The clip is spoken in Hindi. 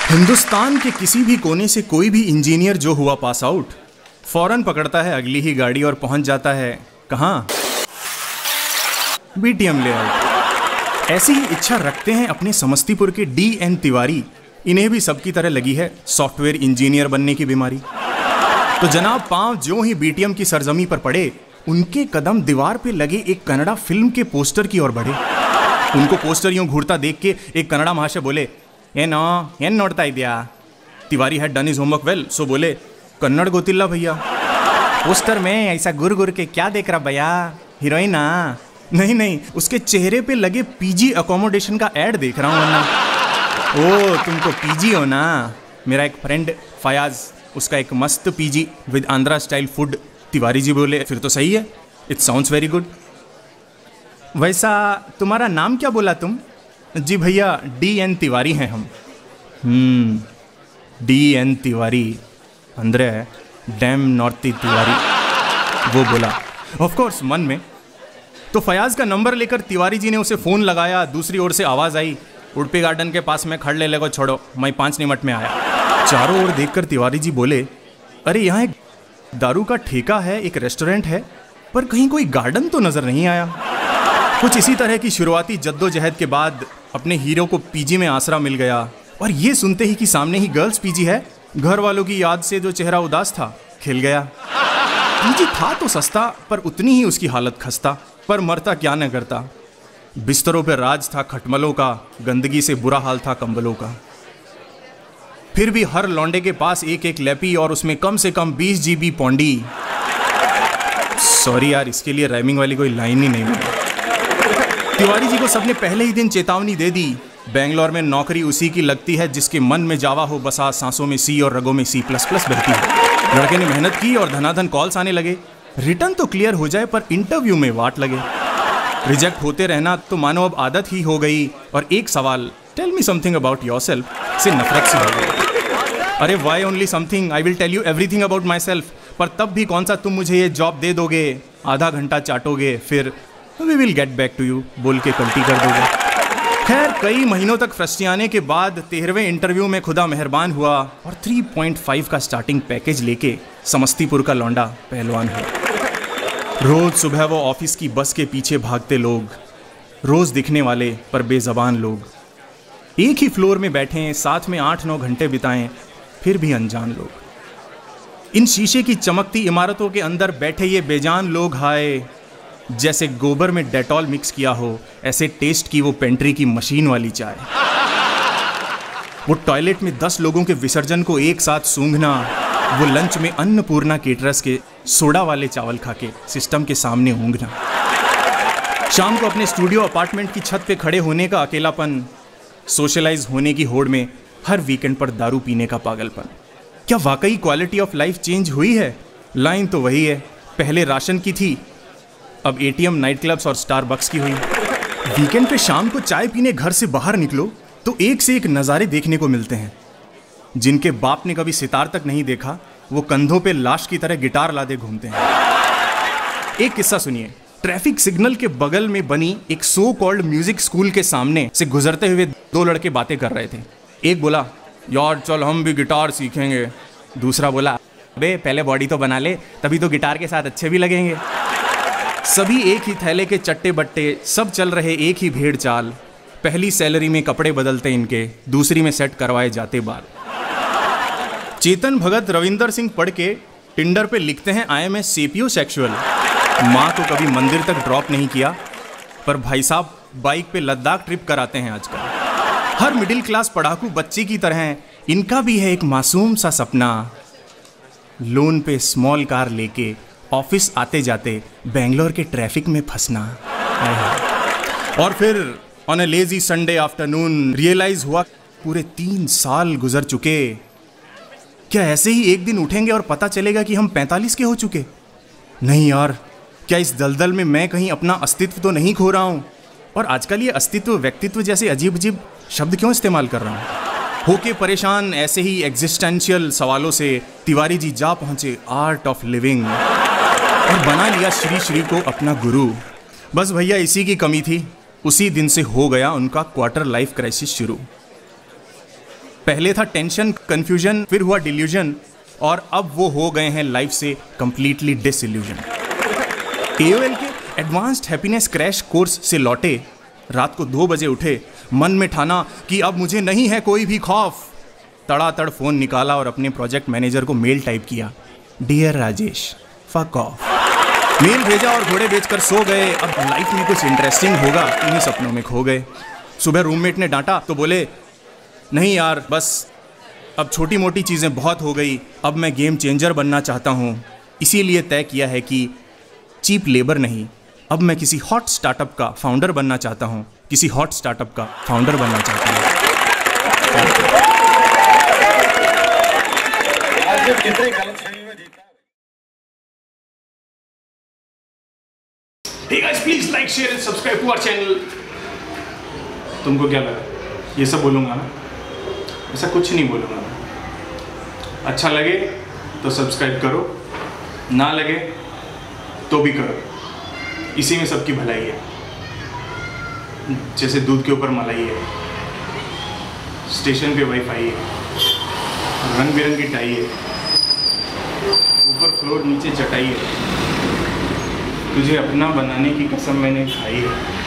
हिंदुस्तान के किसी भी कोने से कोई भी इंजीनियर जो हुआ पास आउट फौरन पकड़ता है अगली ही गाड़ी और पहुंच जाता है कहां? BTM layout. ऐसी ही इच्छा रखते हैं अपने समस्तीपुर के DN तिवारी। इन्हें भी सबकी तरह लगी है सॉफ्टवेयर इंजीनियर बनने की बीमारी। तो जनाब पांव ज्यों ही बीटीएम की सरजमी पर पड़े, उनके कदम दीवार पे लगे एक कन्नड़ा फिल्म के पोस्टर की ओर बढ़े। उनको पोस्टर यूं घूरता देख के एक कन्नड़ा महाशय बोले, ಏನ್ ನೋಡ್ತಾ ಇದೆಯಾ? Tiwari had done his homework well, so बोले, कन्नड़ गोतिल्ला भैया। पोस्टर में ऐसा गुर गुर के क्या देख रहा भैया? हीरोइन? नहीं, उसके चेहरे पे लगे पीजी अकोमोडेशन का ऐड देख रहा हूँ वरना। ओ तुमको पीजी हो ना? मेरा एक फ्रेंड फयाज, उसका एक मस्त PG with Andhra style food. Tiwari ji बोले, फिर तो सही है, इट साउंड्स वेरी गुड। वैसा तुम्हारा नाम क्या बोला तुम? जी भैया DN तिवारी हैं हम। DN तिवारी अंदर डैम नॉर्ती तिवारी, वो बोला ऑफ कोर्स मन में। तो फयाज का नंबर लेकर तिवारी जी ने उसे फ़ोन लगाया। दूसरी ओर से आवाज़ आई, उड़पी गार्डन के पास में खड़ ले को छोड़ो, मैं 5 मिनट में आया। चारों ओर देखकर तिवारी जी बोले, अरे यहाँ एक दारू का ठेका है, एक रेस्टोरेंट है, पर कहीं कोई गार्डन तो नज़र नहीं आया। कुछ इसी तरह की शुरुआती जद्दोजहद के बाद अपने हीरो को पीजी में आसरा मिल गया, और ये सुनते ही कि सामने ही गर्ल्स पीजी है, घर वालों की याद से जो चेहरा उदास था खिल गया। पीजी था तो सस्ता, पर उतनी ही उसकी हालत खस्ता, पर मरता क्या न करता। बिस्तरों पर राज था खटमलों का, गंदगी से बुरा हाल था कंबलों का। फिर भी हर लौंडे के पास एक एक लैपी और उसमें कम से कम 20 GB पौंडी। सॉरी यार, इसके लिए राइमिंग वाली कोई लाइन ही नहीं मिली। तिवारी जी को सबने पहले ही दिन चेतावनी दे दी, बेंगलोर में नौकरी उसी की लगती है जिसके मन में जावा हो बसा, सांसों में C और रगों में C++ बहती है। लड़के ने मेहनत की और धनाधन कॉल्स आने लगे। रिटर्न तो क्लियर हो जाए पर इंटरव्यू में वाट लगे। रिजेक्ट होते रहना तो मानो अब आदत ही हो गई, और एक सवाल, tell me something about yourself, से नफरत सी हो गई। अरे why only something, I will tell you everything about myself. पर तब भी कौन सा तुम मुझे ये जॉब दे दोगे, आधा घंटा चाटोगे, फिर we will get back to you बोल के कल्टी कर दोगे। खैर कई महीनों तक फ्रस्टियाने के बाद 13वें इंटरव्यू में खुदा मेहरबान हुआ और 3.5 का स्टार्टिंग पैकेज लेके समस्तीपुर का लौंडा पहलवान हुआ। रोज सुबह वो ऑफिस की बस के पीछे भागते लोग, रोज दिखने वाले पर बेजबान लोग, एक ही फ्लोर में बैठे साथ में 8-9 घंटे बिताएं, फिर भी अनजान लोग। इन शीशे की चमकती इमारतों के अंदर बैठे ये बेजान लोग, हाय जैसे गोबर में डेटॉल मिक्स किया हो, ऐसे टेस्ट की वो पेंट्री की मशीन वाली चाय। वो टॉयलेट में 10 लोगों के विसर्जन को एक साथ सूंघना, वो लंच में अन्नपूर्णा केटरर्स के सोडा वाले चावल खा के सिस्टम के सामने ऊँघना, शाम को अपने स्टूडियो अपार्टमेंट की छत पे खड़े होने का अकेलापन, सोशलाइज होने की होड़ में हर वीकेंड पर दारू पीने का पागलपन। क्या वाकई क्वालिटी ऑफ लाइफ चेंज हुई है? लाइन तो वही है, पहले राशन की थी, अब ATM, नाइट क्लब्स और स्टारबक्स की हुई। वीकेंड पे शाम को चाय पीने घर से बाहर निकलो तो एक से एक नज़ारे देखने को मिलते हैं। जिनके बाप ने कभी सितार तक नहीं देखा, वो कंधों पे लाश की तरह गिटार लादे घूमते हैं। एक किस्सा सुनिए। ट्रैफिक सिग्नल के बगल में बनी एक सो कॉल्ड म्यूजिक स्कूल के सामने से गुजरते हुए 2 लड़के बातें कर रहे थे। एक बोला, यार चल हम भी गिटार सीखेंगे। दूसरा बोला, अबे पहले बॉडी तो बना ले, तभी तो गिटार के साथ अच्छे भी लगेंगे। सभी एक ही थैले के चट्टे बट्टे, सब चल रहे एक ही भेड़ चाल। पहली सैलरी में कपड़े बदलते इनके, दूसरी में सेट करवाए जाते बाल। चेतन भगत रविंदर सिंह पढ़ के टिंडर पे लिखते हैं, आई एम ए सेपियोसेक्सुअल। माँ को कभी मंदिर तक ड्रॉप नहीं किया, पर भाई साहब बाइक पे लद्दाख ट्रिप कराते हैं आजकल। हर मिडिल क्लास पढ़ाकू बच्ची की तरह इनका भी है एक मासूम सा सपना, लोन पे स्मॉल कार लेके ऑफिस आते जाते बेंगलोर के ट्रैफिक में फंसना। और फिर on a lazy Sunday afternoon realise हुआ पूरे 3 साल गुजर चुके। क्या ऐसे ही एक दिन उठेंगे और पता चलेगा कि हम 45 के हो चुके? नहीं यार, क्या इस दलदल में मैं कहीं अपना अस्तित्व तो नहीं खो रहा हूँ? और आजकल ये अस्तित्व व्यक्तित्व जैसे अजीब अजीब शब्द क्यों इस्तेमाल कर रहा हूँ? होके परेशान ऐसे ही एग्जिस्टेंशियल सवालों से तिवारी जी जा पहुंचे आर्ट ऑफ लिविंग और बना लिया श्री श्री को अपना गुरु। बस भैया इसी की कमी थी। उसी दिन से हो गया उनका क्वार्टर लाइफ क्राइसिस शुरू। पहले था टेंशन, कंफ्यूजन, फिर हुआ डिल्यूजन, और अब वो हो गए हैं लाइफ से कंप्लीटली डिसइल्यूजन। AOL के एडवांस्ड हैप्पीनेस क्रैश कोर्स से लौटे, रात को 2 बजे उठे, मन में ठाना कि अब मुझे नहीं है कोई भी खौफ। तड़ातड़ फोन निकाला और अपने प्रोजेक्ट मैनेजर को मेल टाइप किया, dear Rajesh, fuck off. Mail भेजा और घोड़े बेचकर सो गए। अब लाइफ में कुछ इंटरेस्टिंग होगा, इन्हीं सपनों में खो गए। सुबह रूममेट ने डांटा तो बोले, नहीं यार, बस अब छोटी मोटी चीज़ें बहुत हो गई, अब मैं गेम चेंजर बनना चाहता हूँ। इसीलिए तय किया है कि चीप लेबर नहीं, अब मैं किसी हॉट स्टार्टअप का फाउंडर बनना चाहता हूँ, किसी हॉट स्टार्टअप का फाउंडर बनना चाहता हूँ। Hey guys, please like, share and subscribe to our channel. तुमको क्या लगा? ये सब बोलूँगा ना? ऐसा कुछ नहीं बोलूँगा मैं। अच्छा लगे तो सब्सक्राइब करो, ना लगे तो भी करो, इसी में सबकी भलाई है। जैसे दूध के ऊपर मलाई है, स्टेशन पे वाईफाई है, रंग बिरंगी टाई है, ऊपर फ्लोर नीचे चटाई है, तुझे अपना बनाने की कसम मैंने खाई है।